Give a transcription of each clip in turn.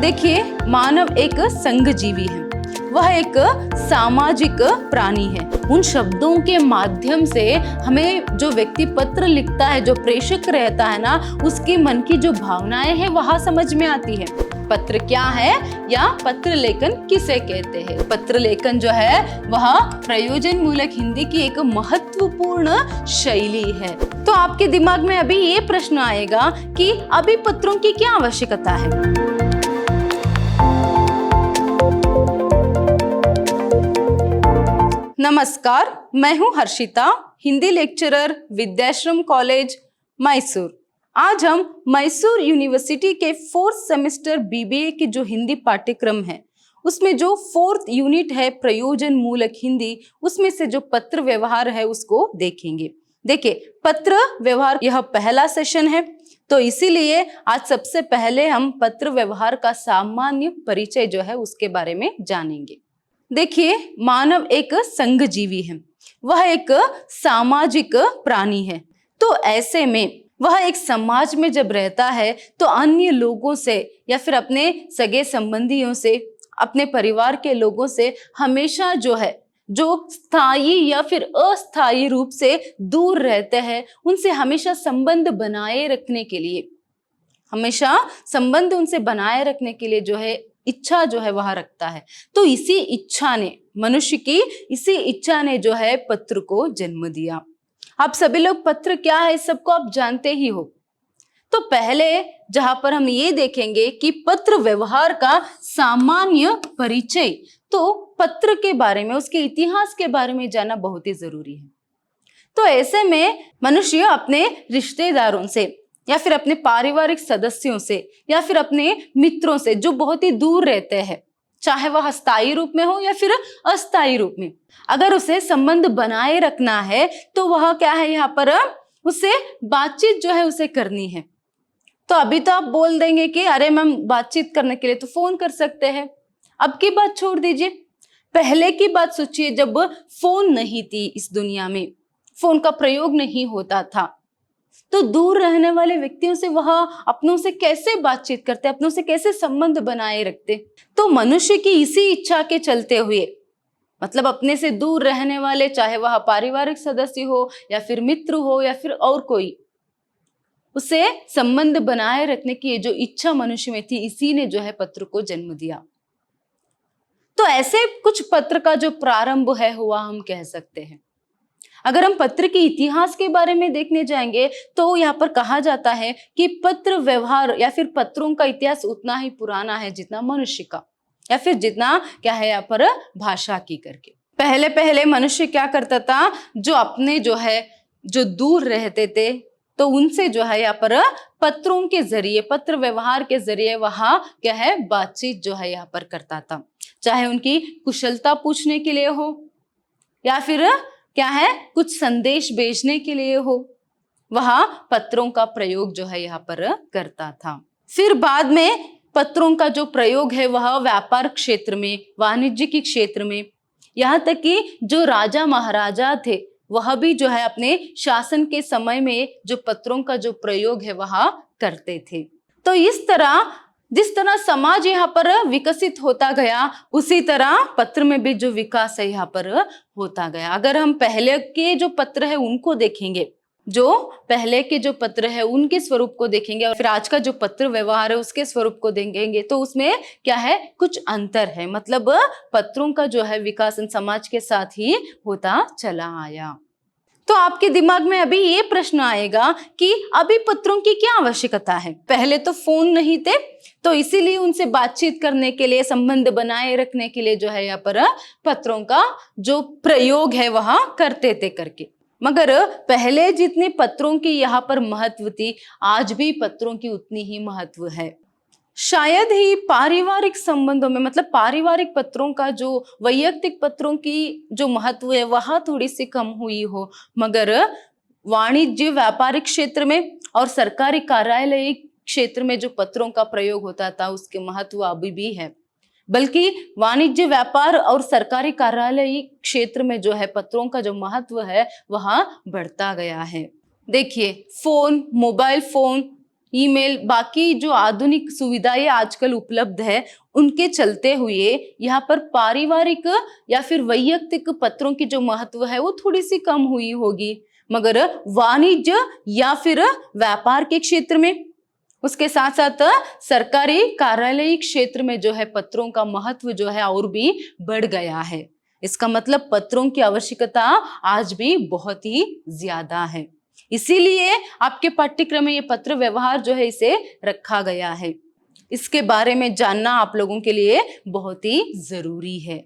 देखिए, मानव एक संघजीवी है, वह एक सामाजिक प्राणी है। उन शब्दों के माध्यम से हमें जो व्यक्ति पत्र लिखता है, जो प्रेषक रहता है ना, उसके मन की जो भावनाएं हैं वह समझ में आती है। पत्र क्या है या पत्र लेखन किसे कहते हैं? पत्र लेखन जो है वह प्रयोजन मूलक हिंदी की एक महत्वपूर्ण शैली है। तो आपके दिमाग में अभी ये प्रश्न आएगा कि अभी पत्रों की क्या आवश्यकता है? नमस्कार, मैं हूं हर्षिता, हिंदी लेक्चरर, विद्याश्रम कॉलेज, मैसूर। आज हम मैसूर यूनिवर्सिटी के 4th सेमेस्टर बीबीए की जो हिंदी पाठ्यक्रम है उसमें जो 4th यूनिट है प्रयोजन मूलक हिंदी, उसमें से जो पत्र व्यवहार है उसको देखेंगे। देखिए, पत्र व्यवहार यह पहला सेशन है, तो इसीलिए आज सबसे पहले हम पत्र व्यवहार का सामान्य परिचय जो है उसके बारे में जानेंगे। देखिए, मानव एक संघजीवी है, वह एक सामाजिक प्राणी है। तो ऐसे में वह एक समाज में जब रहता है तो अन्य लोगों से या फिर अपने सगे संबंधियों से, अपने परिवार के लोगों से हमेशा जो है, जो स्थायी या फिर अस्थायी रूप से दूर रहते हैं, उनसे हमेशा संबंध बनाए रखने के लिए, हमेशा संबंध उनसे बनाए रखने के लिए जो है इच्छा जो है वह रखता है। तो इसी इच्छा ने, मनुष्य की इसी इच्छा ने जो है पत्र को जन्म दिया। आप सभी लोग पत्र क्या है इस सबको आप जानते ही हो। तो पहले जहां पर हम ये देखेंगे कि पत्र व्यवहार का सामान्य परिचय, तो पत्र के बारे में, उसके इतिहास के बारे में जानना बहुत ही जरूरी है। तो ऐसे में मनुष्य अपने रिश्तेदारों से या फिर अपने पारिवारिक सदस्यों से या फिर अपने मित्रों से जो बहुत ही दूर रहते हैं, चाहे वह स्थायी रूप में हो या फिर अस्थायी रूप में, अगर उसे संबंध बनाए रखना है तो वह क्या है, यहाँ पर उससे बातचीत जो है उसे करनी है। तो अभी तो आप बोल देंगे कि अरे मैम, बातचीत करने के लिए तो फोन कर सकते हैं। अब की बात छोड़ दीजिए, पहले की बात सोचिए, जब फोन नहीं थी इस दुनिया में, फोन का प्रयोग नहीं होता था, तो दूर रहने वाले व्यक्तियों से वह अपनों से कैसे बातचीत करते, अपनों से कैसे संबंध बनाए रखते। तो मनुष्य की इसी इच्छा के चलते हुए, मतलब अपने से दूर रहने वाले, चाहे वह पारिवारिक सदस्य हो या फिर मित्र हो या फिर और कोई, उसे संबंध बनाए रखने की जो इच्छा मनुष्य में थी, इसी ने जो है पत्र को जन्म दिया। तो ऐसे कुछ पत्र का जो प्रारंभ है हुआ हम कह सकते हैं। अगर हम पत्र के इतिहास के बारे में देखने जाएंगे तो यहाँ पर कहा जाता है कि पत्र व्यवहार या फिर पत्रों का इतिहास उतना ही पुराना है जितना मनुष्य का, या फिर जितना क्या है यहाँ पर भाषा की करके। पहले पहले मनुष्य क्या करता था, जो अपने जो है जो दूर रहते थे तो उनसे जो है यहाँ पर पत्रों के जरिए, पत्र व्यवहार के जरिए वहां क्या है बातचीत जो है यहाँ पर करता था, चाहे उनकी कुशलता पूछने के लिए हो या फिर क्या है कुछ संदेश भेजने के लिए हो, वहां पत्रों का प्रयोग जो है यहाँ पर करता था। फिर बाद में पत्रों का जो प्रयोग है वह व्यापार क्षेत्र में, वाणिज्य के क्षेत्र में, यहाँ तक कि जो राजा महाराजा थे वह भी जो है अपने शासन के समय में जो पत्रों का जो प्रयोग है वह करते थे। तो इस तरह जिस तरह समाज यहाँ पर विकसित होता गया, उसी तरह पत्र में भी जो विकास है यहाँ पर होता गया। अगर हम पहले के जो पत्र है उनको देखेंगे, जो पहले के जो पत्र है उनके स्वरूप को देखेंगे और फिर आज का जो पत्र व्यवहार है उसके स्वरूप को देखेंगे, तो उसमें क्या है कुछ अंतर है। मतलब पत्रों का जो है विकास समाज के साथ ही होता चला आया। तो आपके दिमाग में अभी ये प्रश्न आएगा कि अभी पत्रों की क्या आवश्यकता है? पहले तो फोन नहीं थे, तो इसीलिए उनसे बातचीत करने के लिए, संबंध बनाए रखने के लिए जो है यहाँ पर पत्रों का जो प्रयोग है वह करते थे करके। मगर पहले जितनी पत्रों की यहाँ पर महत्व थी, आज भी पत्रों की उतनी ही महत्व है। शायद ही पारिवारिक संबंधों में, मतलब पारिवारिक पत्रों का जो वैयक्तिक पत्रों की जो महत्व है वह थोड़ी सी कम हुई हो, मगर वाणिज्य व्यापारिक क्षेत्र में और सरकारी कार्यालय क्षेत्र में जो पत्रों का प्रयोग होता था उसके महत्व अभी भी है। बल्कि वाणिज्य व्यापार और सरकारी कार्यालय क्षेत्र में जो है पत्रों का जो महत्व है वह बढ़ता गया है। देखिए, फोन, मोबाइल फोन ईमेल, बाकी जो आधुनिक सुविधाएं आजकल उपलब्ध है, उनके चलते हुए यहाँ पर पारिवारिक या फिर वैयक्तिक पत्रों की जो महत्व है वो थोड़ी सी कम हुई होगी। मगर वाणिज्य या फिर व्यापार के क्षेत्र में, उसके साथ साथ सरकारी कार्यालयिक क्षेत्र में जो है पत्रों का महत्व जो है और भी बढ़ गया है। इसका मतलब पत्रों की आवश्यकता आज भी बहुत ही ज्यादा है। इसीलिए आपके पाठ्यक्रम में ये पत्र व्यवहार जो है इसे रखा गया है। इसके बारे में जानना आप लोगों के लिए बहुत ही जरूरी है।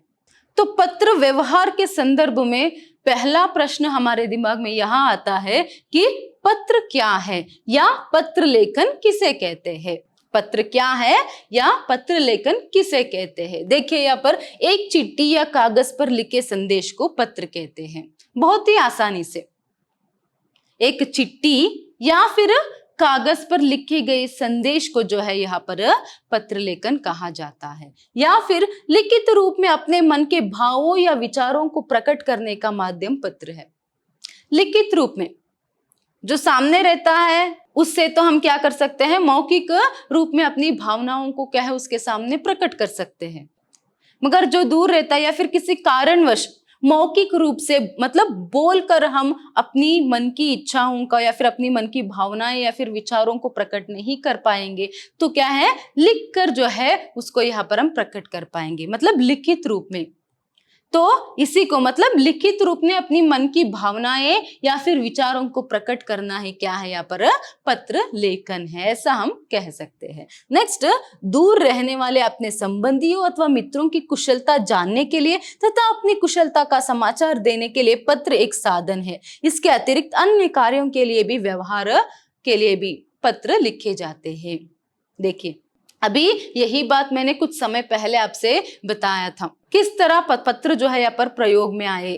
तो पत्र व्यवहार के संदर्भ में पहला प्रश्न हमारे दिमाग में यहाँ आता है कि पत्र क्या है या पत्र लेखन किसे कहते हैं। पत्र क्या है या पत्र लेखन किसे कहते हैं। देखिए यहाँ पर एक चिट्ठी या कागज पर लिखे संदेश को पत्र कहते हैं। बहुत ही आसानी से एक चिट्ठी या फिर कागज पर लिखे गए संदेश को जो है यहाँ पर पत्र लेखन कहा जाता है, या फिर लिखित रूप में अपने मन के भावों या विचारों को प्रकट करने का माध्यम पत्र है। लिखित रूप में जो सामने रहता है उससे तो हम क्या कर सकते हैं, मौखिक रूप में अपनी भावनाओं को क्या है उसके सामने प्रकट कर सकते हैं। मगर जो दूर रहता है या फिर किसी कारणवश मौखिक रूप से मतलब बोलकर हम अपनी मन की इच्छाओं का या फिर अपनी मन की भावनाएं या फिर विचारों को प्रकट नहीं कर पाएंगे, तो क्या है लिखकर जो है उसको यहाँ पर हम प्रकट कर पाएंगे, मतलब लिखित रूप में। तो इसी को मतलब लिखित रूप में अपनी मन की भावनाएं या फिर विचारों को प्रकट करना है, क्या है यहाँ पर पत्र लेखन है, ऐसा हम कह सकते हैं। नेक्स्ट, दूर रहने वाले अपने संबंधियों अथवा मित्रों की कुशलता जानने के लिए तथा अपनी कुशलता का समाचार देने के लिए पत्र एक साधन है। इसके अतिरिक्त अन्य कार्यों के लिए भी, व्यवहार के लिए भी पत्र लिखे जाते हैं। देखिए अभी यही बात मैंने कुछ समय पहले आपसे बताया था, किस तरह पत्र जो है यहाँ पर प्रयोग में आए।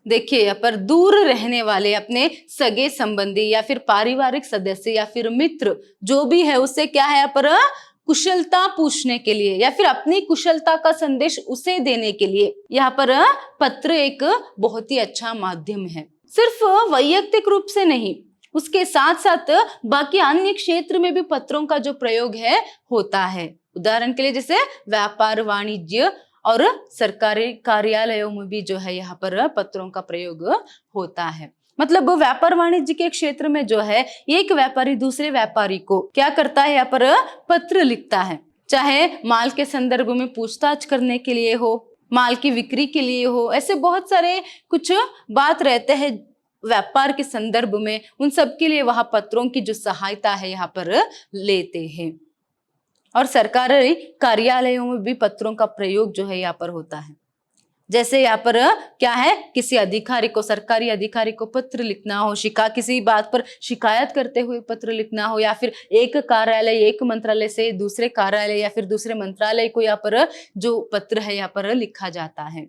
देखिए यहाँ पर दूर रहने वाले अपने सगे संबंधी या फिर पारिवारिक सदस्य या फिर मित्र जो भी है उससे क्या है यहाँ पर कुशलता पूछने के लिए या फिर अपनी कुशलता का संदेश उसे देने के लिए यहाँ पर पत्र एक बहुत ही अच्छा माध्यम है। सिर्फ वैयक्तिक रूप से नहीं, उसके साथ साथ बाकी अन्य क्षेत्र में भी पत्रों का जो प्रयोग है होता है। उदाहरण के लिए जैसे व्यापार, वाणिज्य और सरकारी कार्यालयों में भी जो है यहाँ पर पत्रों का प्रयोग होता है। मतलब व्यापार वाणिज्य के क्षेत्र में जो है एक व्यापारी दूसरे व्यापारी को क्या करता है, यहाँ पर पत्र लिखता है, चाहे माल के संदर्भ में पूछताछ करने के लिए हो, माल की बिक्री के लिए हो, ऐसे बहुत सारे कुछ बात रहते हैं व्यापार के संदर्भ में, उन सब के लिए वहां पत्रों की जो सहायता है यहाँ पर लेते हैं। और सरकारी कार्यालयों में भी पत्रों का प्रयोग जो है यहाँ पर होता है। जैसे यहाँ पर क्या है, किसी अधिकारी को, सरकारी अधिकारी को पत्र लिखना हो, किसी बात पर शिकायत करते हुए पत्र लिखना हो, या फिर एक कार्यालय, एक मंत्रालय से दूसरे कार्यालय या फिर दूसरे मंत्रालय को यहाँ पर जो पत्र है यहाँ पर लिखा जाता है।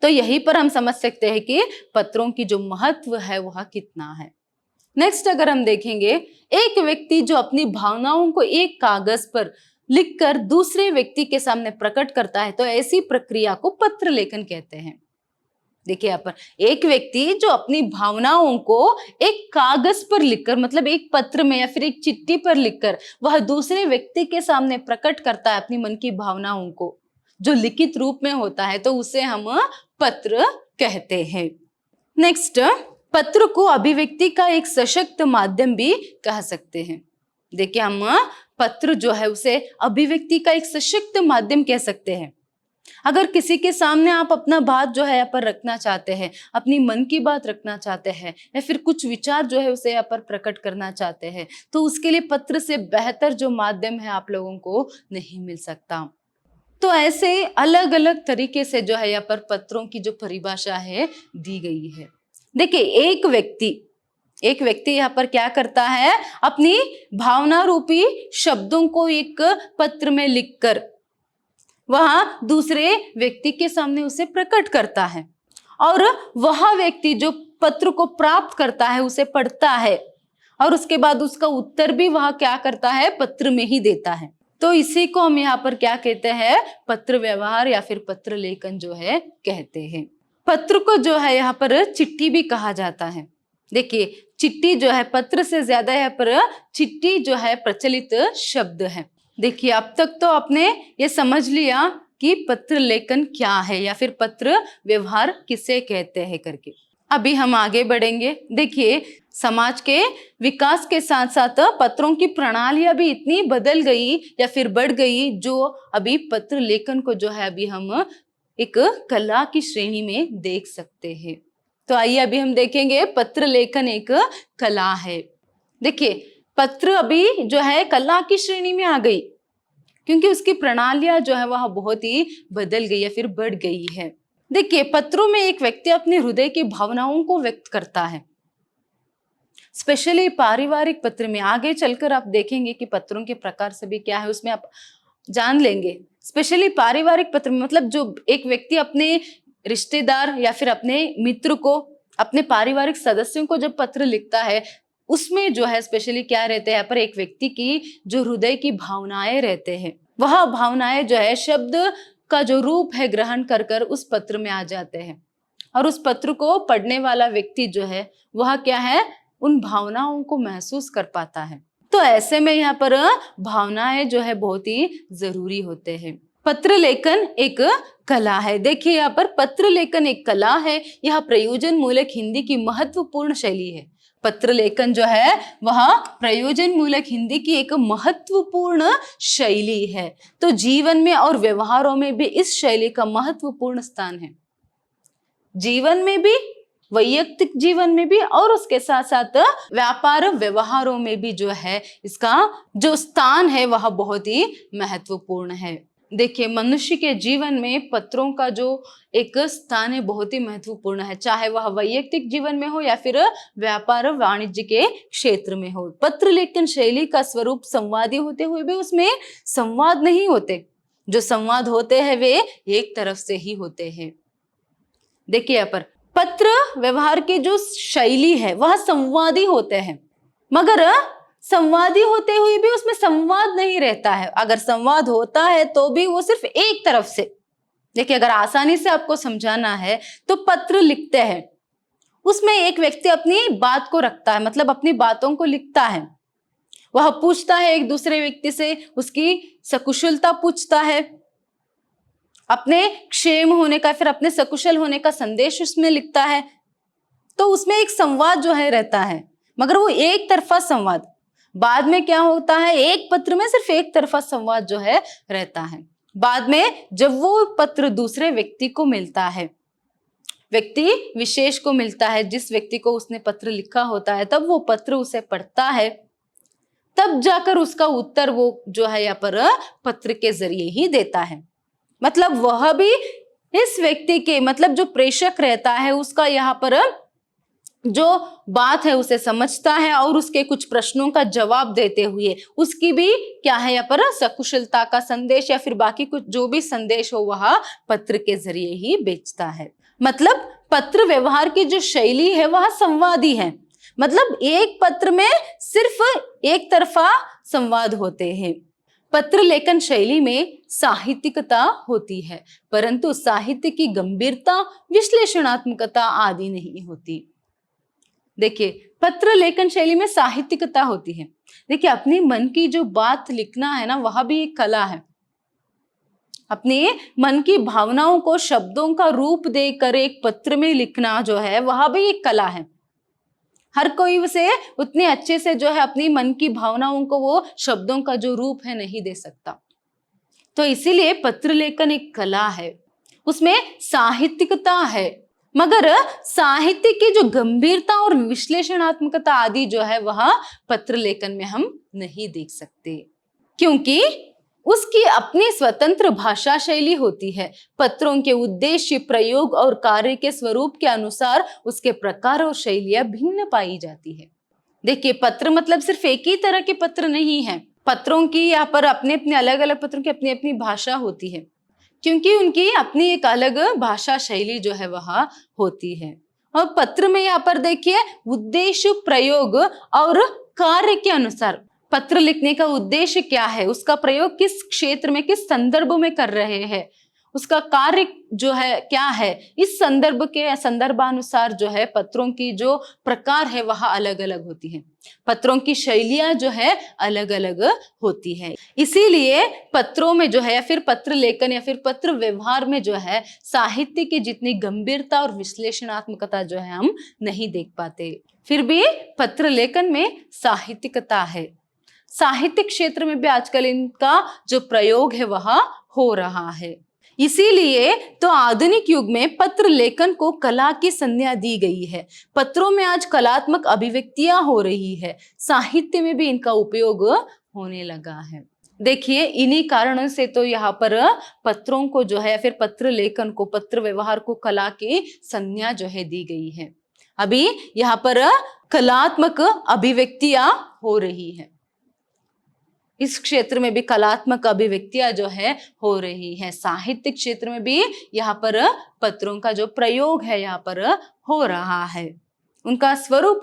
तो यहीं पर हम समझ सकते हैं कि पत्रों की जो महत्व है वह कितना है। नेक्स्ट अगर हम देखेंगे, एक व्यक्ति जो अपनी भावनाओं को एक कागज पर लिखकर दूसरे व्यक्ति के सामने प्रकट करता है, तो ऐसी प्रक्रिया को पत्र लेखन कहते हैं। देखिए यहाँ पर एक व्यक्ति जो अपनी भावनाओं को एक कागज पर लिखकर, मतलब एक पत्र में या फिर एक चिट्ठी पर लिखकर वह दूसरे व्यक्ति के सामने प्रकट करता है अपनी मन की भावनाओं को, जो लिखित रूप में होता है, तो उसे हम पत्र कहते हैं। नेक्स्ट, पत्र को अभिव्यक्ति का एक सशक्त माध्यम भी कह सकते हैं। देखिए हम पत्र जो है उसे अभिव्यक्ति का एक सशक्त माध्यम कह सकते हैं। अगर किसी के सामने आप अपना बात जो है यहाँ पर रखना चाहते हैं, अपनी मन की बात रखना चाहते हैं, या फिर कुछ विचार जो है उसे यहाँ पर प्रकट करना चाहते हैं, तो उसके लिए पत्र से बेहतर जो माध्यम है आप लोगों को नहीं मिल सकता। तो ऐसे अलग अलग तरीके से जो है यहाँ पर पत्रों की जो परिभाषा है दी गई है। देखिए एक व्यक्ति यहाँ पर क्या करता है, अपनी भावना रूपी शब्दों को एक पत्र में लिखकर वह दूसरे व्यक्ति के सामने उसे प्रकट करता है, और वह व्यक्ति जो पत्र को प्राप्त करता है उसे पढ़ता है, और उसके बाद उसका उत्तर भी वह क्या करता है, पत्र में ही देता है। तो इसी को हम यहाँ पर क्या कहते हैं, पत्र व्यवहार या फिर पत्र लेखन जो है कहते हैं। पत्र को जो है यहाँ पर चिट्ठी भी कहा जाता है। देखिए चिट्ठी जो है पत्र से ज्यादा यहाँ पर चिट्ठी जो है प्रचलित शब्द है। देखिए अब तक तो आपने ये समझ लिया कि पत्र लेखन क्या है या फिर पत्र व्यवहार किसे कहते हैं करके। अभी हम आगे बढ़ेंगे। देखिए समाज के विकास के साथ साथ पत्रों की प्रणालियां भी इतनी बदल गई या फिर बढ़ गई, जो अभी पत्र लेखन को जो है अभी हम एक कला की श्रेणी में देख सकते हैं। तो आइए अभी हम देखेंगे पत्र लेखन एक कला है। देखिए पत्र अभी जो है कला की श्रेणी में आ गई क्योंकि उसकी प्रणालियां जो है वह बहुत ही बदल गई या फिर बढ़ गई है। देखिए पत्रों में एक व्यक्ति अपने हृदय की भावनाओं को व्यक्त करता है, स्पेशली पारिवारिक पत्र में। आगे चलकर आप देखेंगे कि पत्रों के प्रकार से भी क्या है उसमें आप जान लेंगे। स्पेशली पारिवारिक पत्र में मतलब जो एक व्यक्ति अपने रिश्तेदार या फिर अपने मित्र को, अपने पारिवारिक सदस्यों को जब पत्र लिखता है, उसमें जो है स्पेशली क्या रहते हैं यहाँ पर एक व्यक्ति की जो हृदय की भावनाएं रहते हैं, वह भावनाएं जो है शब्द का जो रूप है ग्रहण कर कर उस पत्र में आ जाते हैं और उस पत्र को पढ़ने वाला व्यक्ति जो है वह क्या है उन भावनाओं को महसूस कर पाता है। तो ऐसे में यहाँ पर भावनाएं जो है बहुत ही जरूरी होते हैं। पत्र लेखन एक कला है। देखिए यहाँ पर पत्र लेखन एक कला है, यह प्रयोजन मूलक हिंदी की महत्वपूर्ण शैली है। पत्र लेखन जो है वह प्रयोजन मूलक हिंदी की एक महत्वपूर्ण शैली है। तो जीवन में और व्यवहारों में भी इस शैली का महत्वपूर्ण स्थान है। जीवन में भी, वैयक्तिक जीवन में भी और उसके साथ साथ व्यापार व्यवहारों में भी जो है इसका जो स्थान है वह बहुत ही महत्वपूर्ण है। देखिए मनुष्य के जीवन में पत्रों का जो एक स्थान है बहुत ही महत्वपूर्ण है, चाहे वह वैयक्तिक जीवन में हो या फिर व्यापार वाणिज्य के क्षेत्र में हो। पत्र लेखन शैली का स्वरूप संवादी होते हुए भी उसमें संवाद नहीं होते, जो संवाद होते हैं वे एक तरफ से ही होते हैं। देखिए यहाँ पर पत्र व्यवहार की जो शैली है वह संवादी होते हैं, मगर संवादी होते हुए भी उसमें संवाद नहीं रहता है। अगर संवाद होता है तो भी वो सिर्फ एक तरफ से। देखिए अगर आसानी से आपको समझाना है तो पत्र लिखते हैं, उसमें एक व्यक्ति अपनी बात को रखता है, मतलब अपनी बातों को लिखता है। वह पूछता है एक दूसरे व्यक्ति से, उसकी सकुशलता पूछता है, अपने क्षेम होने का फिर अपने सकुशल होने का संदेश उसमें लिखता है। तो उसमें एक संवाद जो है रहता है, मगर वो एक तरफा संवाद। बाद में क्या होता है, एक पत्र में सिर्फ एक तरफा संवाद जो है रहता है। बाद में जब वो पत्र दूसरे व्यक्ति को मिलता है, व्यक्ति विशेष को मिलता है, जिस व्यक्ति को उसने पत्र लिखा होता है, तब वो पत्र उसे पढ़ता है, तब जाकर उसका उत्तर वो जो है यहाँ पर पत्र के जरिए ही देता है। मतलब वह भी इस व्यक्ति के, मतलब जो प्रेषक रहता है उसका यहाँ पर जो बात है उसे समझता है और उसके कुछ प्रश्नों का जवाब देते हुए उसकी भी क्या है यहाँ पर सकुशलता का संदेश या फिर बाकी कुछ जो भी संदेश हो वह पत्र के जरिए ही बेचता है। मतलब पत्र व्यवहार की जो शैली है वह संवादी है, मतलब एक पत्र में सिर्फ एक तरफा संवाद होते हैं। पत्र लेखन शैली में साहित्यिकता होती है, परंतु साहित्य की गंभीरता, विश्लेषणात्मकता आदि नहीं होती। देखिए पत्र लेखन शैली में साहित्यिकता होती है। देखिए अपने मन की जो बात लिखना है ना, वह भी एक कला है। अपने मन की भावनाओं को शब्दों का रूप देकर एक पत्र में लिखना जो है वह भी एक कला है। हर कोई उसे उतने अच्छे से जो है अपनी मन की भावनाओं को वो शब्दों का जो रूप है नहीं दे सकता। तो इसीलिए पत्र लेखन एक कला है, उसमें साहित्यिकता है, मगर साहित्य की जो गंभीरता और विश्लेषणात्मकता आदि जो है वह पत्र लेखन में हम नहीं देख सकते, क्योंकि उसकी अपनी स्वतंत्र भाषा शैली होती है। पत्रों के उद्देश्य, प्रयोग और कार्य के स्वरूप के अनुसार उसके प्रकार और शैलियां भिन्न पाई जाती है। देखिए पत्र मतलब सिर्फ एक ही तरह के पत्र नहीं है। पत्रों की यहाँ पर अपने अपने अलग अलग पत्रों की अपनी अपनी भाषा होती है, क्योंकि उनकी अपनी एक अलग भाषा शैली जो है वह होती है। और पत्र में यहाँ पर देखिए उद्देश्य, प्रयोग और कार्य के अनुसार पत्र लिखने का उद्देश्य क्या है, उसका प्रयोग किस क्षेत्र में, किस संदर्भ में कर रहे हैं, उसका कार्य जो है क्या है, इस संदर्भ के संदर्भानुसार जो है पत्रों की जो प्रकार है वह अलग अलग होती है, पत्रों की शैलियां जो है अलग अलग होती है। इसीलिए पत्रों में जो है या फिर पत्र लेखन या फिर पत्र व्यवहार में जो है साहित्य की जितनी गंभीरता और विश्लेषणात्मकता जो है हम नहीं देख पाते। फिर भी पत्र लेखन में साहित्यिकता है। साहित्य क्षेत्र में भी आजकल इनका जो प्रयोग है वह हो रहा है। इसीलिए तो आधुनिक युग में पत्र लेखन को कला की संज्ञा दी गई है। पत्रों में आज कलात्मक अभिव्यक्तियां हो रही है, साहित्य में भी इनका उपयोग होने लगा है। देखिए इन्हीं कारणों से तो यहाँ पर पत्रों को जो है फिर पत्र लेखन को, पत्र व्यवहार को कला की संज्ञा जो है दी गई है। अभी यहाँ पर कलात्मक अभिव्यक्तियां हो रही है, इस क्षेत्र में भी कलात्मक अभिव्यक्तियां जो है हो रही है। साहित्यिक क्षेत्र में भी यहाँ पर पत्रों का जो प्रयोग है यहाँ पर हो रहा है, उनका स्वरूप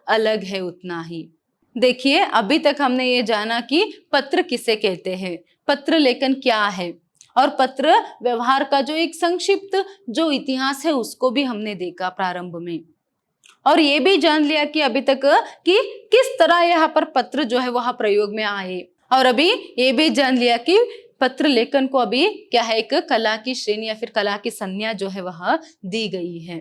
अलग है उतना ही। देखिए अभी तक हमने ये जाना कि पत्र किसे कहते हैं, पत्र लेखन क्या है, और पत्र व्यवहार का जो एक संक्षिप्त जो इतिहास है उसको भी हमने देखा प्रारंभ में, और ये भी जान लिया कि अभी तक कि किस तरह यहाँ पर पत्र जो है वह प्रयोग में आए, और अभी ये भी जान लिया कि पत्र लेखन को अभी क्या है, एक कला की श्रेणी या फिर कला की संज्ञा जो है वह दी गई है।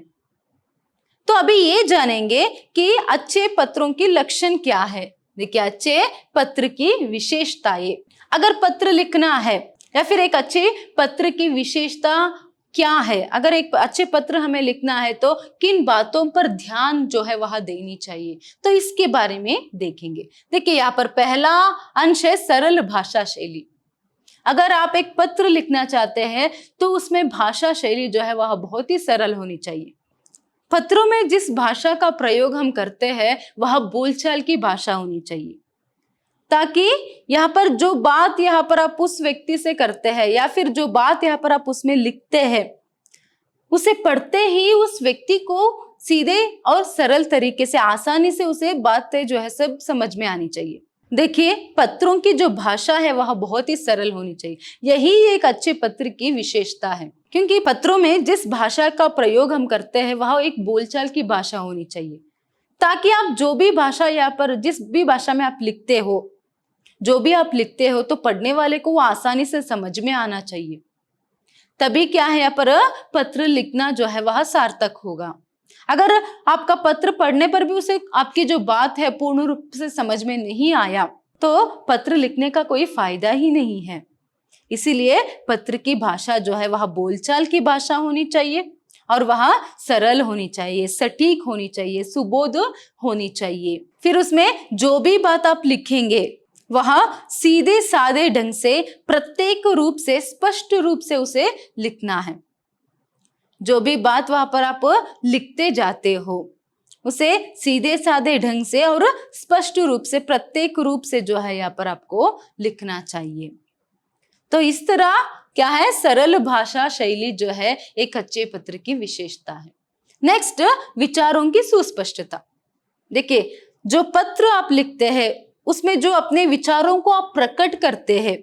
तो अभी ये जानेंगे कि अच्छे पत्रों की लक्षण क्या है। देखिए अच्छे पत्र की विशेषताएं, अगर पत्र लिखना है या फिर एक अच्छे पत्र की विशेषता क्या है, अगर एक अच्छे पत्र हमें लिखना है तो किन बातों पर ध्यान जो है वह देनी चाहिए, तो इसके बारे में देखेंगे। देखिए यहाँ पर पहला अंश है सरल भाषा शैली। अगर आप एक पत्र लिखना चाहते हैं तो उसमें भाषा शैली जो है वह बहुत ही सरल होनी चाहिए। पत्रों में जिस भाषा का प्रयोग हम करते हैं वह बोलचाल की भाषा होनी चाहिए, ताकि यहाँ पर जो बात यहाँ पर आप उस व्यक्ति से करते हैं या फिर जो बात यहाँ पर आप उसमें लिखते हैं उसे पढ़ते ही उस व्यक्ति को सीधे और सरल तरीके से आसानी से उसे बातें जो है सब समझ में आनी चाहिए। देखिए पत्रों की जो भाषा है वह बहुत ही सरल होनी चाहिए, यही एक अच्छे पत्र की विशेषता है, क्योंकि पत्रों में जिस भाषा का प्रयोग हम करते हैं वह एक बोलचाल की भाषा होनी चाहिए, ताकि आप जो भी भाषा यहाँ पर जिस भी भाषा में आप लिखते हो, जो भी आप लिखते हो तो पढ़ने वाले को वो आसानी से समझ में आना चाहिए। तभी क्या है यहाँ पर पत्र लिखना जो है वह सार्थक होगा। अगर आपका पत्र पढ़ने पर भी उसे आपकी जो बात है पूर्ण रूप से समझ में नहीं आया तो पत्र लिखने का कोई फायदा ही नहीं है। इसीलिए पत्र की भाषा जो है वह बोलचाल की भाषा होनी चाहिए और वह सरल होनी चाहिए, सटीक होनी चाहिए, सुबोध होनी चाहिए। फिर उसमें जो भी बात आप लिखेंगे वह सीधे साधे ढंग से प्रत्येक रूप से स्पष्ट रूप से उसे लिखना है। जो भी बात वहां पर आप लिखते जाते हो उसे सीधे साधे ढंग से और स्पष्ट रूप से प्रत्येक रूप से जो है यहाँ पर आपको लिखना चाहिए। तो इस तरह क्या है, सरल भाषा शैली जो है एक अच्छे पत्र की विशेषता है। नेक्स्ट, विचारों की सुस्पष्टता। देखिए जो पत्र आप लिखते हैं उसमें जो अपने विचारों को आप प्रकट करते हैं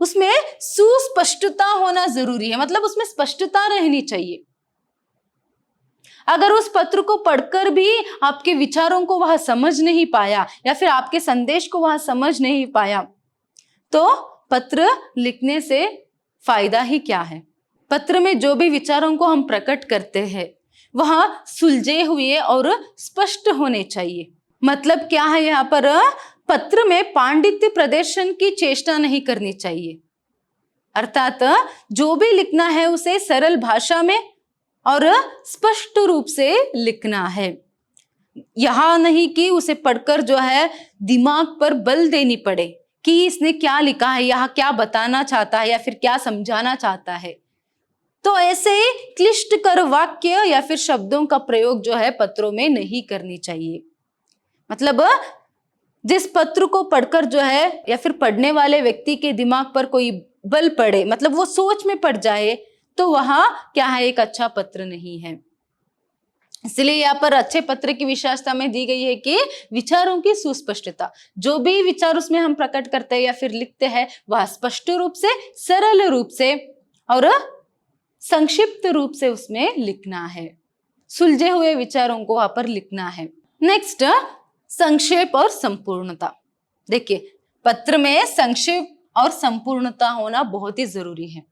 उसमें सुस्पष्टता होना जरूरी है, मतलब उसमें स्पष्टता रहनी चाहिए। अगर उस पत्र को पढ़कर भी आपके विचारों को वह समझ नहीं पाया या फिर आपके संदेश को वह समझ नहीं पाया तो पत्र लिखने से फायदा ही क्या है। पत्र में जो भी विचारों को हम प्रकट करते हैं वह सुलझे हुए और स्पष्ट होने चाहिए। मतलब क्या है, यहाँ पर पत्र में पांडित्य प्रदर्शन की चेष्टा नहीं करनी चाहिए, अर्थात जो भी लिखना है उसे सरल भाषा में और स्पष्ट रूप से लिखना है। यहाँ नहीं कि उसे पढ़कर जो है दिमाग पर बल देनी पड़े कि इसने क्या लिखा है, यहाँ क्या बताना चाहता है या फिर क्या समझाना चाहता है। तो ऐसे क्लिष्टकर वाक्य या फिर शब्दों का प्रयोग जो है पत्रों में नहीं करनी चाहिए। मतलब जिस पत्र को पढ़कर जो है या फिर पढ़ने वाले व्यक्ति के दिमाग पर कोई बल पड़े, मतलब वो सोच में पड़ जाए, तो वह क्या है, एक अच्छा पत्र नहीं है। इसलिए यहाँ पर अच्छे पत्र की विशेषता में दी गई है कि विचारों की सुस्पष्टता, जो भी विचार उसमें हम प्रकट करते हैं या फिर लिखते हैं वह स्पष्ट रूप से, सरल रूप से और संक्षिप्त रूप से उसमें लिखना है, सुलझे हुए विचारों को वहां पर लिखना है। नेक्स्ट, संक्षेप और संपूर्णता। देखिए, पत्र में संक्षेप और संपूर्णता होना बहुत ही जरूरी है।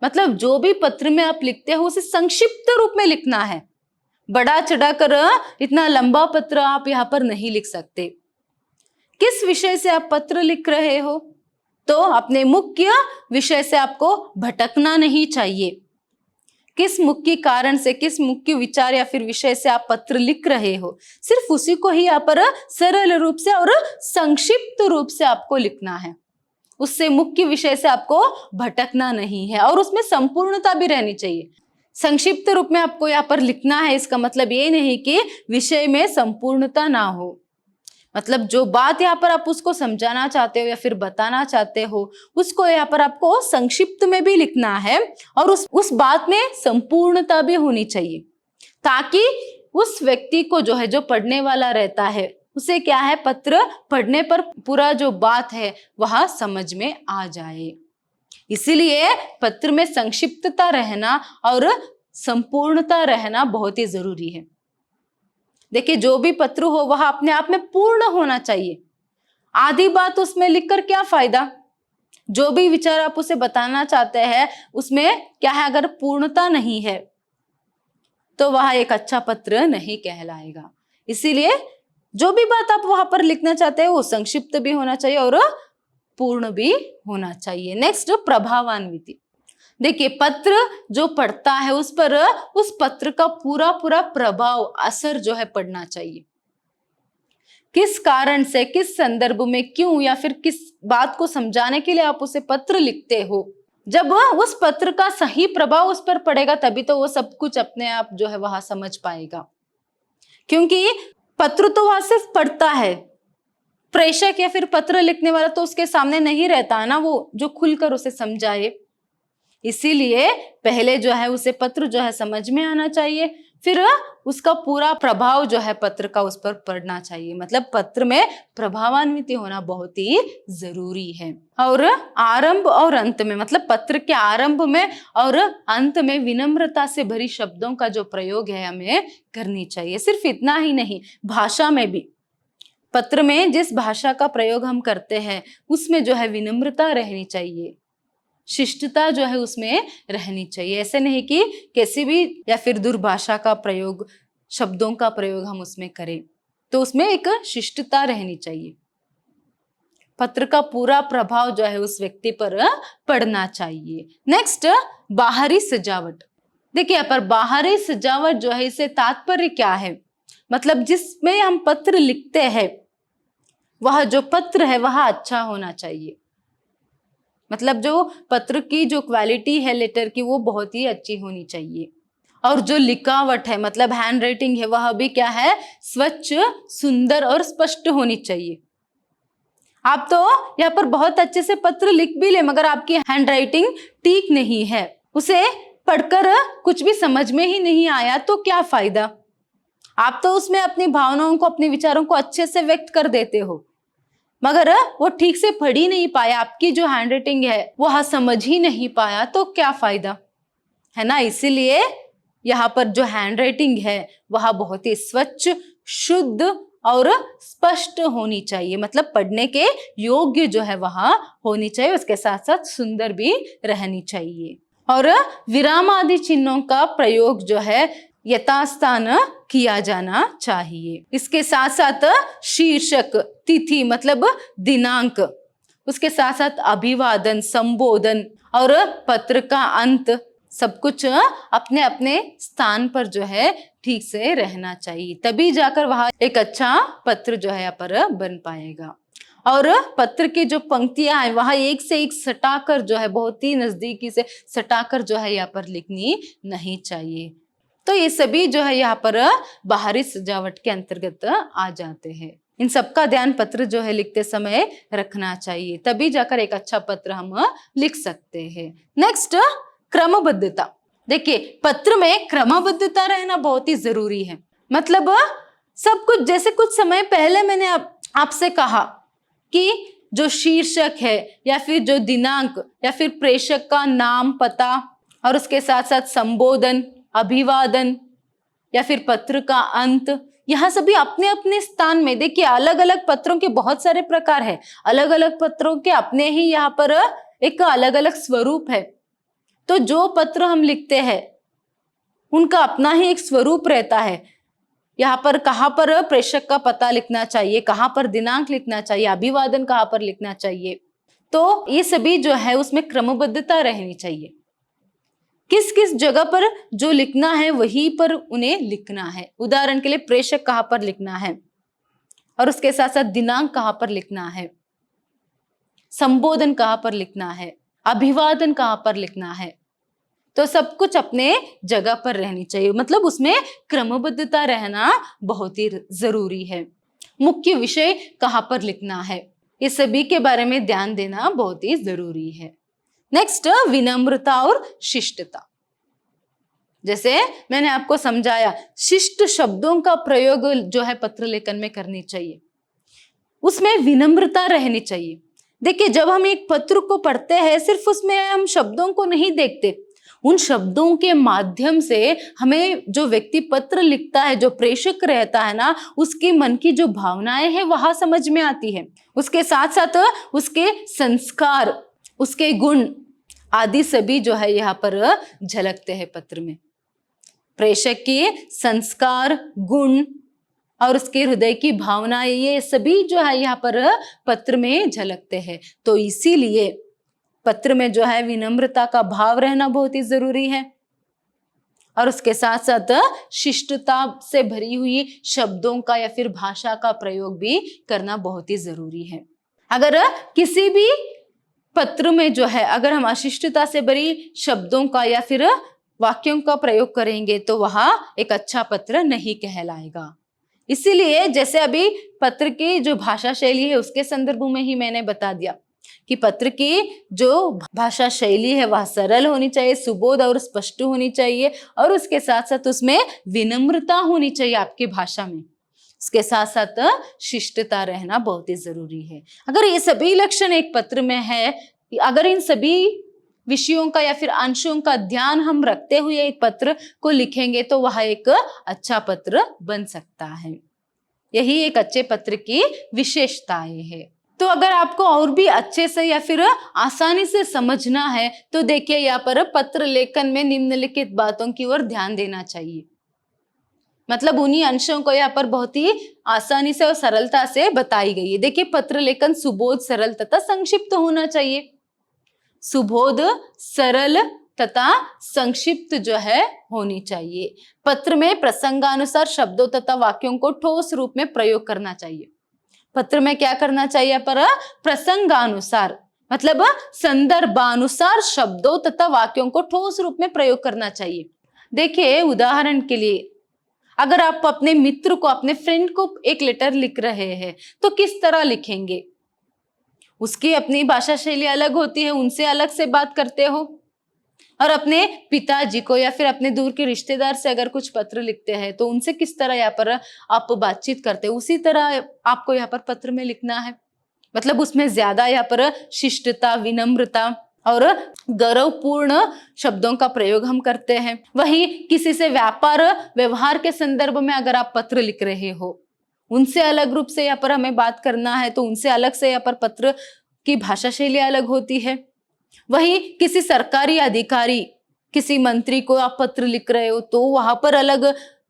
मतलब जो भी पत्र में आप लिखते हो उसे संक्षिप्त रूप में लिखना है। बड़ा चढ़ाकर इतना लंबा पत्र आप यहाँ पर नहीं लिख सकते। किस विषय से आप पत्र लिख रहे हो, तो अपने मुख्य विषय से आपको भटकना नहीं चाहिए। किस मुख्य कारण से, किस मुख्य विचार या फिर विषय से आप पत्र लिख रहे हो, सिर्फ उसी को ही यहाँ पर सरल रूप से और संक्षिप्त रूप से आपको लिखना है। उससे मुख्य विषय से आपको भटकना नहीं है और उसमें संपूर्णता भी रहनी चाहिए। संक्षिप्त रूप में आपको यहाँ पर लिखना है, इसका मतलब ये नहीं कि विषय में संपूर्णता ना हो। मतलब जो बात यहाँ पर आप उसको समझाना चाहते हो या फिर बताना चाहते हो, उसको यहाँ पर आपको संक्षिप्त में भी लिखना है और उस बात में संपूर्णता भी होनी चाहिए, ताकि उस व्यक्ति को जो है, जो पढ़ने वाला रहता है, उसे क्या है, पत्र पढ़ने पर पूरा जो बात है वह समझ में आ जाए। इसीलिए पत्र में संक्षिप्तता रहना और संपूर्णता रहना बहुत ही जरूरी है। देखिए, जो भी पत्र हो वह अपने आप में पूर्ण होना चाहिए। आधी बात उसमें लिखकर क्या फायदा। जो भी विचार आप उसे बताना चाहते हैं उसमें क्या है, अगर पूर्णता नहीं है तो वह एक अच्छा पत्र नहीं कहलाएगा। इसीलिए जो भी बात आप वहां पर लिखना चाहते हैं वो संक्षिप्त भी होना चाहिए और पूर्ण भी होना चाहिए। नेक्स्ट, प्रभावान्वित। देखिए, पत्र जो पढ़ता है उस पर उस पत्र का पूरा पूरा प्रभाव, असर जो है पड़ना चाहिए। किस कारण से, किस संदर्भ में, क्यों या फिर किस बात को समझाने के लिए आप उसे पत्र लिखते हो, जब उस पत्र का सही प्रभाव उस पर पड़ेगा तभी तो वो सब कुछ अपने आप जो है वहां समझ पाएगा। क्योंकि पत्र तो वहां सिर्फ पढ़ता है, प्रेषक या फिर पत्र लिखने वाला तो उसके सामने नहीं रहता है ना, वो जो खुलकर उसे समझाए। इसीलिए पहले जो है उसे पत्र जो है समझ में आना चाहिए, फिर उसका पूरा प्रभाव जो है पत्र का उस पर पड़ना चाहिए। मतलब पत्र में प्रभावान्वित होना बहुत ही जरूरी है। और आरंभ और अंत में, मतलब पत्र के आरंभ में और अंत में विनम्रता से भरी शब्दों का जो प्रयोग है हमें करनी चाहिए। सिर्फ इतना ही नहीं, भाषा में भी, पत्र में जिस भाषा का प्रयोग हम करते हैं उसमें जो है विनम्रता रहनी चाहिए, शिष्टता जो है उसमें रहनी चाहिए। ऐसे नहीं कि किसी भी या फिर दुर्भाषा का प्रयोग, शब्दों का प्रयोग हम उसमें करें, तो उसमें एक शिष्टता रहनी चाहिए। पत्र का पूरा प्रभाव जो है उस व्यक्ति पर पड़ना चाहिए। नेक्स्ट, बाहरी सजावट। देखिए, यहाँ पर बाहरी सजावट जो है, इससे तात्पर्य क्या है, मतलब जिसमें हम पत्र लिखते हैं वह जो पत्र है वह अच्छा होना चाहिए। मतलब जो पत्र की जो क्वालिटी है लेटर की वो बहुत ही अच्छी होनी चाहिए। और जो लिखावट है, मतलब हैंड राइटिंग है, वह भी क्या है, स्वच्छ, सुंदर और स्पष्ट होनी चाहिए। आप तो यहाँ पर बहुत अच्छे से पत्र लिख भी ले, मगर आपकी हैंड राइटिंग ठीक नहीं है, उसे पढ़कर कुछ भी समझ में ही नहीं आया तो क्या फायदा। आप तो उसमें अपनी भावनाओं को, अपने विचारों को अच्छे से व्यक्त कर देते हो, मगर वो ठीक से पढ़ ही नहीं पाया, आपकी जो हैंड राइटिंग है वह समझ ही नहीं पाया तो क्या फायदा, है ना। इसीलिए यहाँ पर जो हैंड राइटिंग है वह बहुत ही स्वच्छ, शुद्ध और स्पष्ट होनी चाहिए। मतलब पढ़ने के योग्य जो है वह होनी चाहिए, उसके साथ साथ सुंदर भी रहनी चाहिए। और विराम आदि चिन्हों का प्रयोग जो है यथास्थान किया जाना चाहिए। इसके साथ साथ शीर्षक, तिथि मतलब दिनांक, उसके साथ साथ अभिवादन, संबोधन और पत्र का अंत, सब कुछ अपने अपने स्थान पर जो है ठीक से रहना चाहिए, तभी जाकर वह एक अच्छा पत्र जो है यहाँ पर बन पाएगा। और पत्र की जो पंक्तियां हैं वह एक से एक सटाकर जो है, बहुत ही नजदीकी से सटाकर जो है यहाँ पर लिखनी नहीं चाहिए। तो ये सभी जो है यहाँ पर बाहरी सजावट के अंतर्गत आ जाते हैं। इन सबका ध्यान पत्र जो है लिखते समय रखना चाहिए, तभी जाकर एक अच्छा पत्र हम लिख सकते हैं। नेक्स्ट, क्रमबद्धता। देखिए, पत्र में क्रमबद्धता रहना बहुत ही जरूरी है। मतलब सब कुछ, जैसे कुछ समय पहले मैंने आपसे कहा कि जो शीर्षक है या फिर जो दिनांक या फिर प्रेषक का नाम, पता और उसके साथ साथ संबोधन, अभिवादन या फिर पत्र का अंत, यह सभी अपने अपने स्थान में। देखिए अलग अलग पत्रों के बहुत सारे प्रकार है, अलग अलग पत्रों के अपने ही यहाँ पर एक अलग अलग स्वरूप है। तो जो पत्र हम लिखते हैं उनका अपना ही एक स्वरूप रहता है। यहाँ पर कहाँ पर प्रेषक का पता लिखना चाहिए, कहाँ पर दिनांक लिखना चाहिए, अभिवादन कहाँ पर लिखना चाहिए, तो ये सभी जो है उसमें क्रमबद्धता रहनी चाहिए। किस किस जगह पर जो लिखना है वहीं पर उन्हें लिखना है। उदाहरण के लिए प्रेषक कहाँ पर लिखना है और उसके साथ साथ दिनांक कहाँ पर लिखना है, संबोधन कहाँ पर लिखना है, अभिवादन कहाँ पर लिखना है, तो सब कुछ अपने जगह पर रहनी चाहिए। मतलब उसमें क्रमबद्धता रहना बहुत ही जरूरी है। मुख्य विषय कहाँ पर लिखना है, ये सभी के बारे में ध्यान देना बहुत ही जरूरी है। नेक्स्ट, विनम्रता और शिष्टता। जैसे मैंने आपको समझाया, शिष्ट शब्दों का प्रयोग जो है पत्र लेखन में करनी चाहिए, उसमें विनम्रता रहनी चाहिए। देखिए जब हम एक पत्र को पढ़ते हैं सिर्फ उसमें हम शब्दों को नहीं देखते, उन शब्दों के माध्यम से हमें जो व्यक्ति पत्र लिखता है, जो प्रेषक रहता है ना, उसके मन की जो भावनाएं हैं वहां समझ में आती है। उसके साथ साथ उसके संस्कार, उसके गुण आदि सभी जो है यहाँ पर झलकते हैं पत्र में। प्रेषक के संस्कार, गुण और उसके हृदय की भावनाएं, ये सभी जो है यहाँ पर पत्र में झलकते हैं। तो इसीलिए पत्र में जो है विनम्रता का भाव रहना बहुत ही जरूरी है और उसके साथ साथ शिष्टता से भरी हुई शब्दों का या फिर भाषा का प्रयोग भी करना बहुत ही जरूरी है। अगर किसी भी पत्र में जो है अगर हम अशिष्टता से भरी शब्दों का या फिर वाक्यों का प्रयोग करेंगे तो वह एक अच्छा पत्र नहीं कहलाएगा। इसीलिए जैसे अभी पत्र की जो भाषा शैली है उसके संदर्भ में ही मैंने बता दिया कि पत्र की जो भाषा शैली है वह सरल होनी चाहिए, सुबोध और स्पष्ट होनी चाहिए और उसके साथ साथ उसमें विनम्रता होनी चाहिए आपकी भाषा में। उसके साथ साथ शिष्टता रहना बहुत ही जरूरी है। अगर ये सभी लक्षण एक पत्र में है, अगर इन सभी विषयों का या फिर अंशों का ध्यान हम रखते हुए एक पत्र को लिखेंगे तो वह एक अच्छा पत्र बन सकता है। यही एक अच्छे पत्र की विशेषताएं है। तो अगर आपको और भी अच्छे से या फिर आसानी से समझना है तो देखिए यहाँ पर पत्र लेखन में निम्नलिखित बातों की ओर ध्यान देना चाहिए। मतलब उन्हीं अंशों को यहाँ पर बहुत ही आसानी से और सरलता से बताई गई है। देखिए पत्र लेखन सुबोध, सरल तथा संक्षिप्त होना चाहिए। सुबोध, सरल तथा संक्षिप्त जो है होनी चाहिए। पत्र में प्रसंगानुसार शब्दों तथा वाक्यों को ठोस रूप में प्रयोग करना चाहिए। पत्र में क्या करना चाहिए पर प्रसंगानुसार, मतलब संदर्भानुसार शब्दों तथा वाक्यों को ठोस रूप में प्रयोग करना चाहिए। देखिए उदाहरण के लिए अगर आप अपने मित्र को, अपने फ्रेंड को एक लेटर लिख रहे हैं तो किस तरह लिखेंगे? उसकी अपनी भाषा शैली अलग होती है, उनसे अलग से बात करते हो। और अपने पिताजी को या फिर अपने दूर के रिश्तेदार से अगर कुछ पत्र लिखते हैं तो उनसे किस तरह यहाँ पर आप बातचीत करते हो, उसी तरह आपको यहाँ पर पत्र में लिखना है। मतलब उसमें ज्यादा यहाँ पर शिष्टता, विनम्रता और गौरवपूर्ण शब्दों का प्रयोग हम करते हैं। वही किसी से व्यापार व्यवहार के संदर्भ में अगर आप पत्र लिख रहे हो, उनसे अलग रूप से यहाँ पर हमें बात करना है तो उनसे अलग से यहाँ पर पत्र की भाषा शैली अलग होती है। वही किसी सरकारी अधिकारी, किसी मंत्री को आप पत्र लिख रहे हो तो वहां पर अलग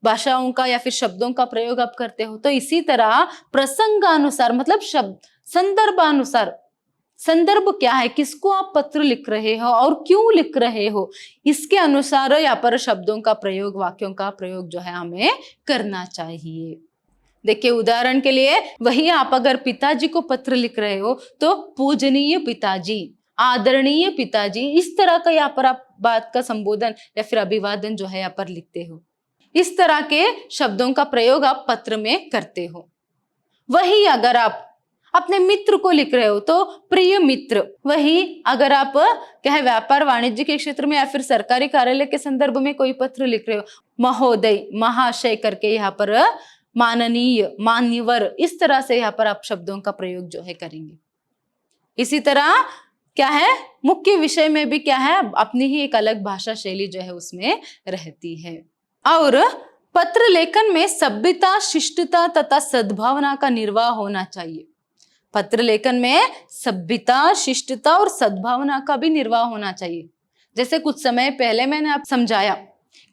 भाषाओं का या फिर शब्दों का प्रयोग आप करते हो। तो इसी तरह प्रसंगानुसार, मतलब शब्द संदर्भानुसार, संदर्भ क्या है, किसको आप पत्र लिख रहे हो और क्यों लिख रहे हो, इसके अनुसार यहाँ पर शब्दों का प्रयोग, वाक्यों का प्रयोग जो है हमें करना चाहिए। देखिए उदाहरण के लिए वही आप अगर पिताजी को पत्र लिख रहे हो तो पूजनीय पिताजी, आदरणीय पिताजी, इस तरह का यहाँ पर आप बात का संबोधन या फिर अभिवादन जो है यहाँ पर लिखते हो। इस तरह के शब्दों का प्रयोग आप पत्र में करते हो। वही अगर आप अपने मित्र को लिख रहे हो तो प्रिय मित्र। वही अगर आप क्या है व्यापार वाणिज्य के क्षेत्र में या फिर सरकारी कार्यालय के संदर्भ में कोई पत्र लिख रहे हो, महोदय, महाशय करके यहाँ पर माननीय, मान्यवर, इस तरह से यहाँ पर आप शब्दों का प्रयोग जो है करेंगे। इसी तरह क्या है, मुख्य विषय में भी क्या है, अपनी ही एक अलग भाषा शैली जो है उसमें रहती है। और पत्र लेखन में सभ्यता, शिष्टता तथा सद्भावना का निर्वाह होना चाहिए। पत्र लेखन में सभ्यता, शिष्टता और सद्भावना का भी निर्वाह होना चाहिए। जैसे कुछ समय पहले मैंने आप समझाया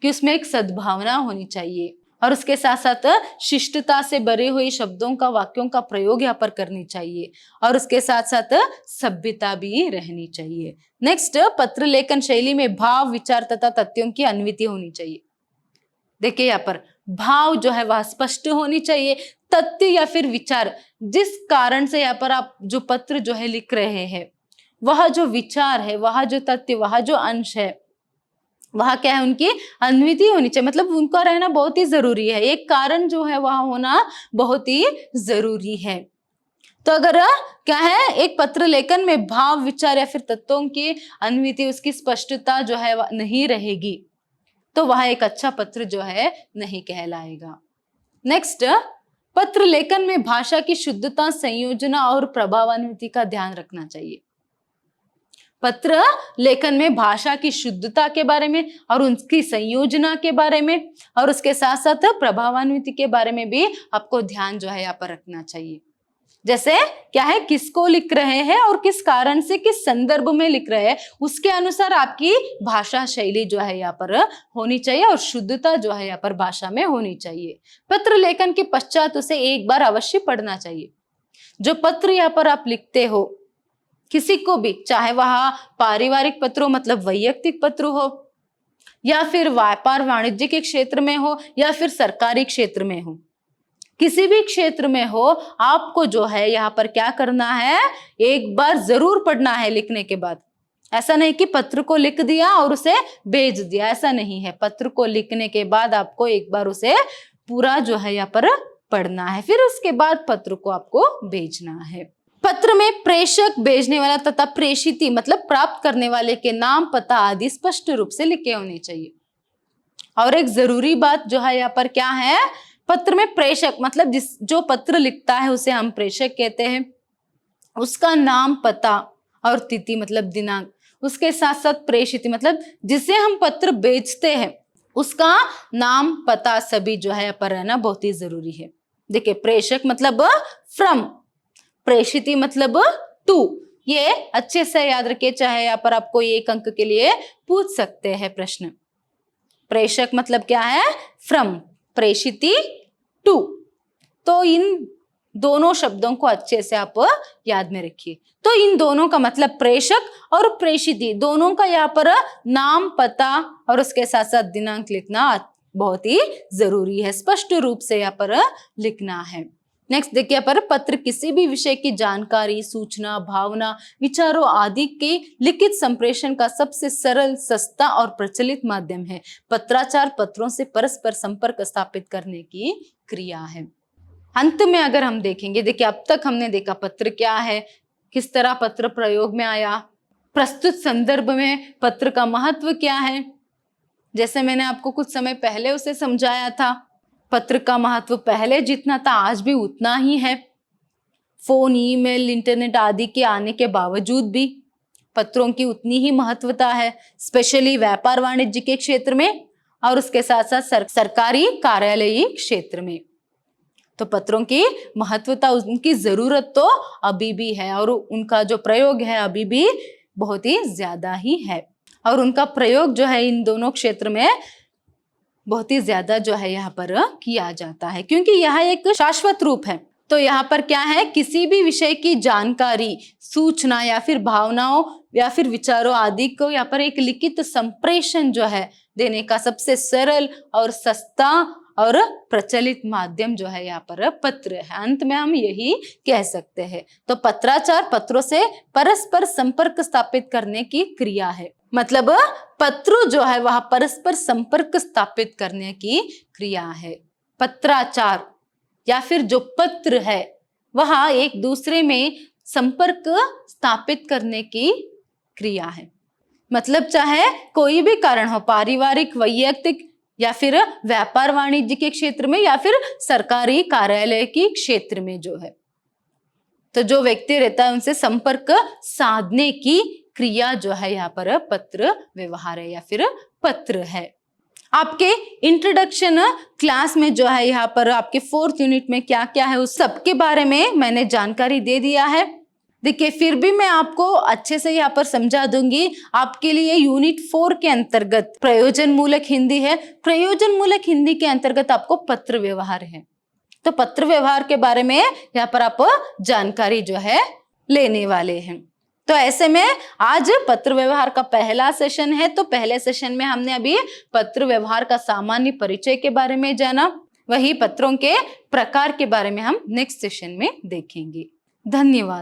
कि उसमें एक सद्भावना होनी चाहिए और उसके साथ साथ शिष्टता से भरे हुए शब्दों का, वाक्यों का प्रयोग यहाँ पर करनी चाहिए और उसके साथ साथ सभ्यता भी रहनी चाहिए। नेक्स्ट, पत्र लेखन शैली में भाव, विचार तथा तथ्यों की अन्विति होनी चाहिए। देखिए यहाँ पर भाव जो है वह स्पष्ट होनी चाहिए, तथ्य या फिर विचार, जिस कारण से यहाँ पर आप जो पत्र जो है लिख रहे हैं, वह जो विचार है, वह जो तथ्य, वह जो अंश है, वह क्या है, उनकी अन्विति होनी चाहिए। मतलब उनका रहना बहुत ही जरूरी है, एक कारण जो है वह होना बहुत ही जरूरी है। तो अगर क्या है, एक पत्र लेखन में भाव, विचार या फिर तत्वों की अन्विति, उसकी स्पष्टता जो है नहीं रहेगी तो वह एक अच्छा पत्र जो है नहीं कहलाएगा। नेक्स्ट, पत्र लेखन में भाषा की शुद्धता, संयोजना और प्रभावान्विति का ध्यान रखना चाहिए। पत्र लेखन में भाषा की शुद्धता के बारे में और उनकी संयोजना के बारे में और उसके साथ साथ प्रभावान्विति के बारे में भी आपको ध्यान जो है यहाँ पर रखना चाहिए। जैसे क्या है, किसको लिख रहे हैं और किस कारण से, किस संदर्भ में लिख रहे हैं, उसके अनुसार आपकी भाषा शैली जो है यहाँ पर होनी चाहिए और शुद्धता जो है यहाँ पर भाषा में होनी चाहिए। पत्र लेखन के पश्चात उसे एक बार अवश्य पढ़ना चाहिए। जो पत्र यहाँ पर आप लिखते हो किसी को भी, चाहे वह पारिवारिक पत्र हो, मतलब वैयक्तिक पत्र हो, या फिर व्यापार वाणिज्य के क्षेत्र में हो, या फिर सरकारी क्षेत्र में हो, किसी भी क्षेत्र में हो, आपको जो है यहाँ पर क्या करना है, एक बार जरूर पढ़ना है लिखने के बाद। ऐसा नहीं कि पत्र को लिख दिया और उसे भेज दिया, ऐसा नहीं है। पत्र को लिखने के बाद आपको एक बार उसे पूरा जो है यहाँ पर पढ़ना है, फिर उसके बाद पत्र को आपको भेजना है। पत्र में प्रेषक, भेजने वाला तथा प्रेषिती मतलब प्राप्त करने वाले के नाम, पता आदि स्पष्ट रूप से लिखे होने चाहिए। और एक जरूरी बात जो है यहाँ पर क्या है, पत्र में प्रेषक मतलब जो पत्र लिखता है उसे हम प्रेषक कहते हैं, उसका नाम, पता और तिथि मतलब दिनांक, उसके साथ साथ प्रेषित मतलब जिसे हम पत्र भेजते हैं उसका नाम, पता सभी जो है पर रहना बहुत ही जरूरी है। देखिए, प्रेषक मतलब फ्रॉम, प्रेषिती मतलब टू, ये अच्छे से याद रखिए, चाहे यहाँ पर आपको 1 अंक के लिए पूछ सकते हैं प्रश्न। प्रेषक मतलब क्या है, फ्रॉम, प्रेषिती टू। तो इन दोनों शब्दों को अच्छे से आप याद में रखिए। तो इन दोनों का मतलब प्रेषक और प्रेषिती दोनों का यहाँ पर नाम, पता और उसके साथ साथ दिनांक लिखना बहुत ही जरूरी है, स्पष्ट रूप से यहाँ पर लिखना है। नेक्स्ट देखिए, यहाँ पर पत्र किसी भी विषय की जानकारी, सूचना, भावना, विचारों आदि के लिखित संप्रेषण का सबसे सरल, सस्ता और प्रचलित माध्यम है। पत्राचार पत्रों से परस्पर संपर्क स्थापित करने की क्रिया है। अंत में अगर हम देखेंगे, देखिए अब तक हमने देखा पत्र क्या है, किस तरह पत्र प्रयोग में आया, प्रस्तुत संदर्भ में पत्र का महत्व क्या है, जैसे मैंने आपको कुछ समय पहले उसे समझाया था। पत्र का महत्व पहले जितना था आज भी उतना ही है। फोन, ईमेल, इंटरनेट आदि के आने के बावजूद भी पत्रों की उतनी ही महत्वता है, स्पेशली व्यापार वाणिज्य के क्षेत्र में और उसके साथ साथ सरकारी कार्यालयी क्षेत्र में। तो पत्रों की महत्वता, उनकी जरूरत तो अभी भी है और उनका जो प्रयोग है अभी भी बहुत ही ज्यादा ही है और उनका प्रयोग जो है इन दोनों क्षेत्र में बहुत ही ज्यादा जो है यहाँ पर किया जाता है, क्योंकि यह एक शाश्वत रूप है। तो यहाँ पर क्या है, किसी भी विषय की जानकारी, सूचना या फिर भावनाओं या फिर विचारों आदि को यहाँ पर एक लिखित संप्रेषण जो है देने का सबसे सरल और सस्ता और प्रचलित माध्यम जो है यहाँ पर पत्र है। अंत में हम यही कह सकते हैं। तो पत्राचार पत्रों से परस्पर संपर्क स्थापित करने की क्रिया है, मतलब पत्र जो है वह परस्पर संपर्क स्थापित करने की क्रिया है। पत्राचार या फिर जो पत्र है वह एक दूसरे में संपर्क स्थापित करने की क्रिया है। मतलब चाहे कोई भी कारण हो, पारिवारिक, वैयक्तिक या फिर व्यापार वाणिज्य के क्षेत्र में या फिर सरकारी कार्यालय के क्षेत्र में जो है, तो जो व्यक्ति रहता है उनसे संपर्क साधने की क्रिया जो है यहाँ पर पत्र व्यवहार है या फिर पत्र है। आपके इंट्रोडक्शन क्लास में जो है यहाँ पर आपके 4th यूनिट में क्या क्या है उस सब के बारे में मैंने जानकारी दे दिया है। देखिए फिर भी मैं आपको अच्छे से यहाँ पर समझा दूंगी। आपके लिए यूनिट 4 के अंतर्गत प्रयोजन मूलक हिंदी है। प्रयोजन मूलक हिंदी के अंतर्गत आपको पत्र व्यवहार है, तो पत्र व्यवहार के बारे में यहाँ पर आप जानकारी जो है लेने वाले हैं। तो ऐसे में आज पत्र व्यवहार का पहला सेशन है। तो पहले सेशन में हमने अभी पत्र व्यवहार का सामान्य परिचय के बारे में जाना, वही पत्रों के प्रकार के बारे में हम नेक्स्ट सेशन में देखेंगे। धन्यवाद।